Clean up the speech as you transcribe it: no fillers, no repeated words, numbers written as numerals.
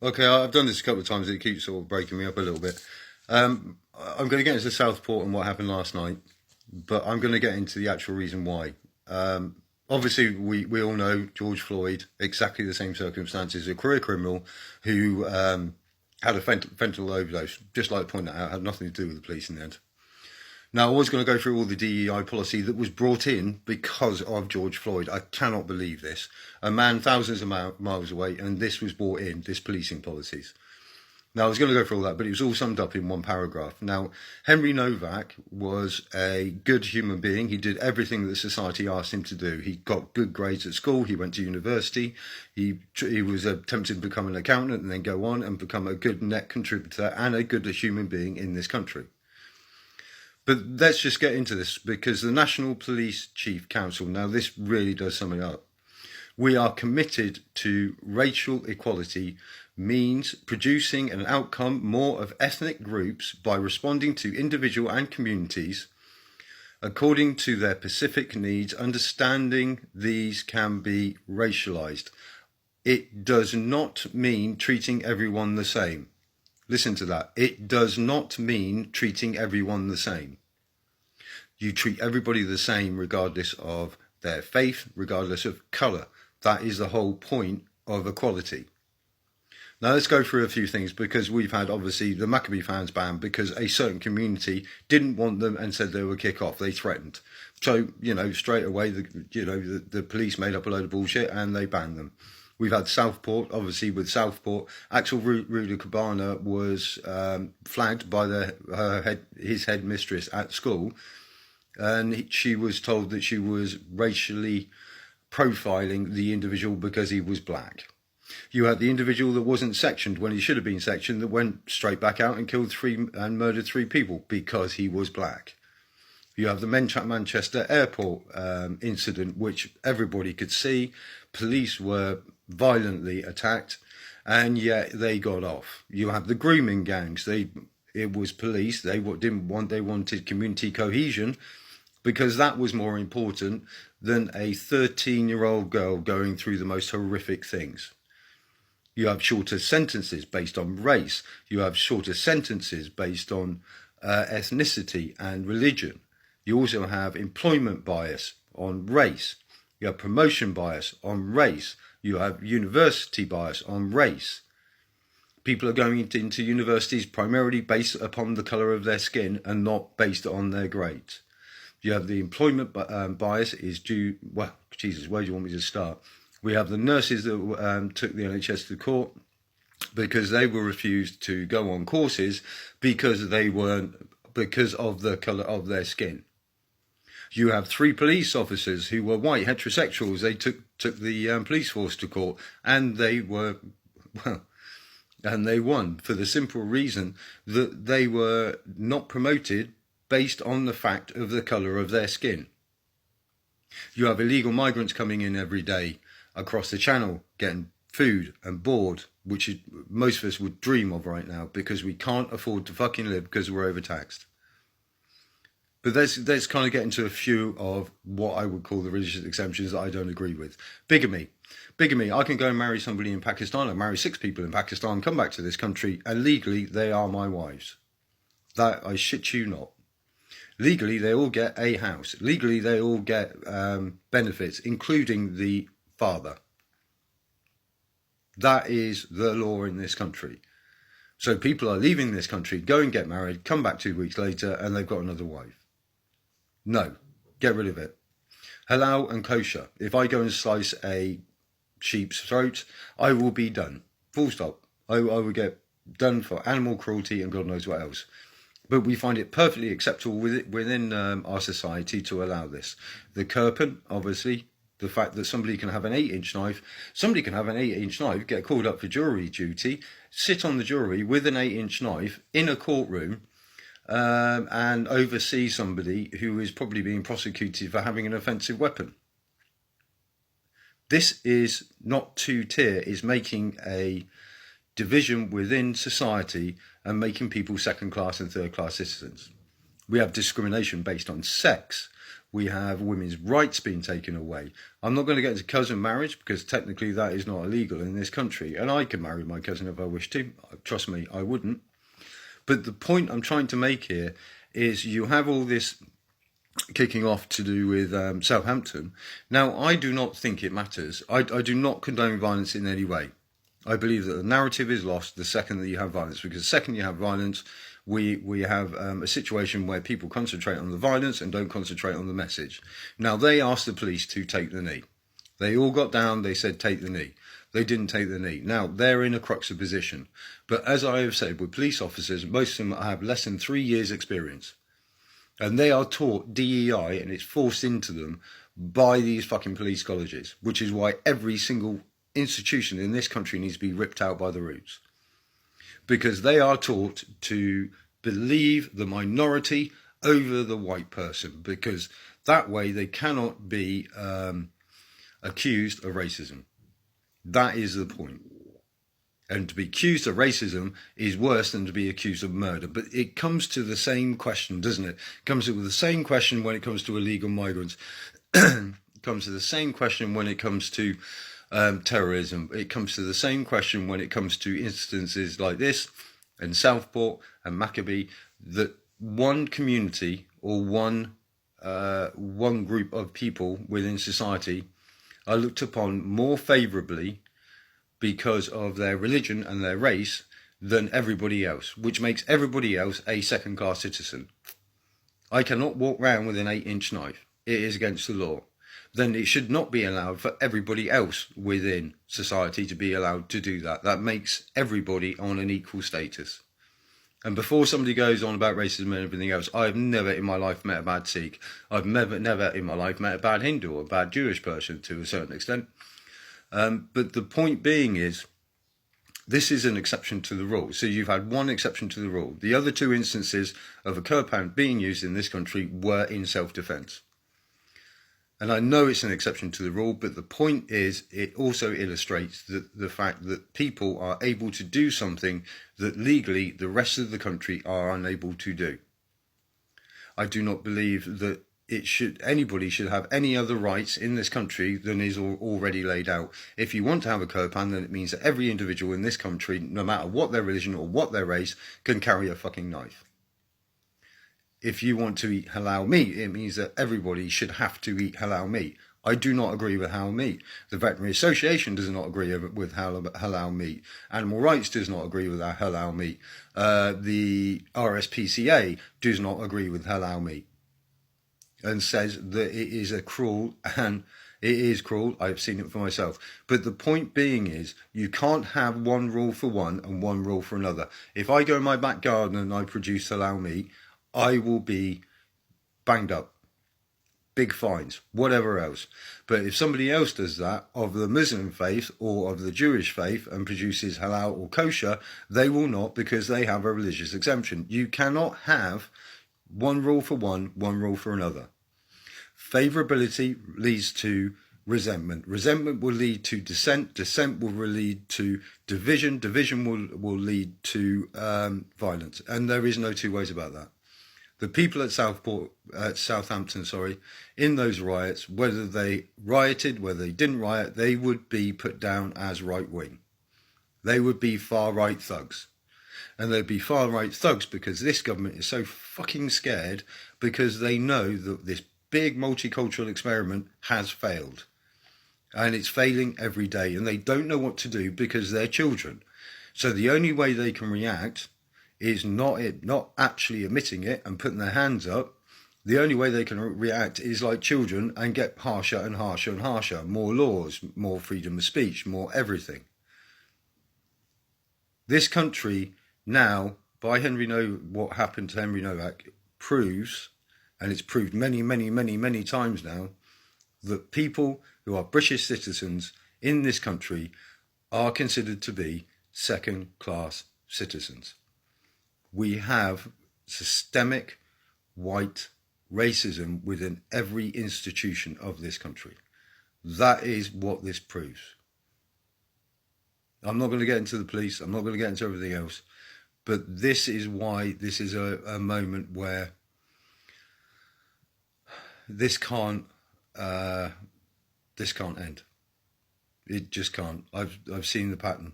Okay, I've done this a couple of times. It keeps sort of breaking me up a little bit. I'm going to get into Southport and what happened last night, but I'm going to get into the actual reason why. Obviously, we all know George Floyd, exactly the same circumstances, a career criminal who had a fentanyl overdose. Just like to point that out, had nothing to do with the police in the end. Now, I was going to go through all the DEI policy that was brought in because of George Floyd. I cannot believe this. A man thousands of miles away, and this was brought in, this policing policies. Now, I was going to go through all that, but it was all summed up in one paragraph. Now, Henry Novak was a good human being. He did everything that society asked him to do. He got good grades at school. He went to university. He was attempting to become an accountant and then go on and become a good net contributor and a good human being in this country. But let's just get into this because the National Police Chief Council, now this really does sum it up. We are committed to racial equality means producing an outcome more of ethnic groups by responding to individual and communities according to their specific needs, understanding these can be racialized. It does not mean treating everyone the same. Listen to that. It does not mean treating everyone the same. You treat everybody the same regardless of their faith, regardless of colour. That is the whole point of equality. Now let's go through a few things because we've had obviously the Maccabee fans banned because a certain community didn't want them and said they would kick off. They threatened. So, straight away, the police made up a load of bullshit and they banned them. We've had Southport, obviously with Southport, Axel Ruda was flagged by his headmistress at school, and she was told that she was racially profiling the individual because he was black. You had the individual that wasn't sectioned when he should have been sectioned that went straight back out and killed murdered three people because he was black. You have the Manchester airport incident, which everybody could see. Police were violently attacked, and yet they got off. You have the grooming gangs. It was police. They wanted community cohesion because that was more important than a 13-year-old girl going through the most horrific things. You have shorter sentences based on race. You have shorter sentences based on ethnicity and religion. You also have employment bias on race. You have promotion bias on race. You have university bias on race. People are going into universities primarily based upon the colour of their skin and not based on their grades. You have the employment bias is due, well, Jesus, where do you want me to start? We have the nurses that took the NHS to court because they were refused to go on courses because of the colour of their skin. You have 3 police officers who were white heterosexuals. They took the police force to court, and they won for the simple reason that they were not promoted based on the fact of the colour of their skin. You have illegal migrants coming in every day across the channel, getting food and board, which most of us would dream of right now because we can't afford to fucking live because we're overtaxed. But let's kind of get into a few of what I would call the religious exemptions that I don't agree with. Bigamy. I can go and marry somebody in Pakistan. I marry 6 people in Pakistan, come back to this country, and legally they are my wives. That, I shit you not. Legally, they all get a house. Legally, they all get benefits, including the father. That is the law in this country. So people are leaving this country, go and get married, come back 2 weeks later, and they've got another wife. No, get rid of it. Halal and kosher. If I go and slice a sheep's throat, I will be done. Full stop. I will get done for animal cruelty and God knows what else. But we find it perfectly acceptable within our society to allow this. The Kirpan, obviously, the fact that somebody can have an 8-inch knife, get called up for jury duty, sit on the jury with an 8-inch knife in a courtroom, and oversee somebody who is probably being prosecuted for having an offensive weapon. This is not 2-tier, is making a division within society and making people second-class and third-class citizens. We have discrimination based on sex. We have women's rights being taken away. I'm not going to get into cousin marriage because technically that is not illegal in this country. And I can marry my cousin if I wish to. Trust me, I wouldn't. But the point I'm trying to make here is you have all this kicking off to do with Southampton. Now, I do not think it matters. I do not condone violence in any way. I believe that the narrative is lost the second that you have violence, because the second you have violence, we have a situation where people concentrate on the violence and don't concentrate on the message. Now, they asked the police to take the knee. They all got down, they said take the knee. They didn't take the knee. Now, they're in a crux of position. But as I have said, with police officers, most of them have less than 3 years experience. And they are taught DEI, and it's forced into them by these fucking police colleges, which is why every single institution in this country needs to be ripped out by the roots. Because they are taught to believe the minority over the white person, because that way they cannot be accused of racism. That is the point. And to be accused of racism is worse than to be accused of murder. But it comes to the same question, doesn't it? It comes to the same question when it comes to illegal migrants. It comes to the same question when it comes to terrorism. It comes to the same question when it comes to instances like this and Southport and Maccabee, that one community or one group of people within society are looked upon more favourably because of their religion and their race than everybody else, which makes everybody else a second-class citizen. I cannot walk around with an 8-inch knife. It is against the law. Then it should not be allowed for everybody else within society to be allowed to do that. That makes everybody on an equal status. And before somebody goes on about racism and everything else, I've never in my life met a bad Sikh. I've never in my life met a bad Hindu or a bad Jewish person to a certain extent. But the point being is, this is an exception to the rule. So you've had one exception to the rule. The other two instances of a curb pound being used in this country were in self-defence. And I know it's an exception to the rule, but the point is, it also illustrates the fact that people are able to do something that legally the rest of the country are unable to do. I do not believe that anybody should have any other rights in this country than is already laid out. If you want to have a curb ban, then it means that every individual in this country, no matter what their religion or what their race, can carry a fucking knife. If you want to eat halal meat, it means that everybody should have to eat halal meat. I do not agree with halal meat. The Veterinary Association does not agree with halal meat. Animal Rights does not agree with halal meat. The RSPCA does not agree with halal meat, and says that it is cruel, and it is cruel. I've seen it for myself. But the point being is, you can't have one rule for one and one rule for another. If I go in my back garden and I produce halal meat, I will be banged up. Big fines, whatever else. But if somebody else does that, of the Muslim faith or of the Jewish faith, and produces halal or kosher, they will not, because they have a religious exemption. You cannot have one rule for one rule for another. Favourability leads to resentment. Resentment will lead to dissent. Dissent will lead to division. Division will lead to violence. And there is no two ways about that. The people at Southampton, in those riots, whether they rioted, whether they didn't riot, they would be put down as right-wing. They would be far-right thugs. And they'd be far-right thugs because this government is so fucking scared, because they know that this big multicultural experiment has failed. And it's failing every day. And they don't know what to do because they're children. So the only way they can react is not actually admitting it and putting their hands up. The only way they can react is like children and get harsher and harsher and harsher. More laws, more freedom of speech, more everything. This country now, by what happened to Henry Novak, proves, and it's proved many, many, many, many times now, that people who are British citizens in this country are considered to be second-class citizens. We have systemic white racism within every institution of this country. That is what this proves. I'm not going to get into the police. I'm not going to get into everything else. But this is why this is a moment where this can't uh, this can't end. It just can't. I've seen the pattern.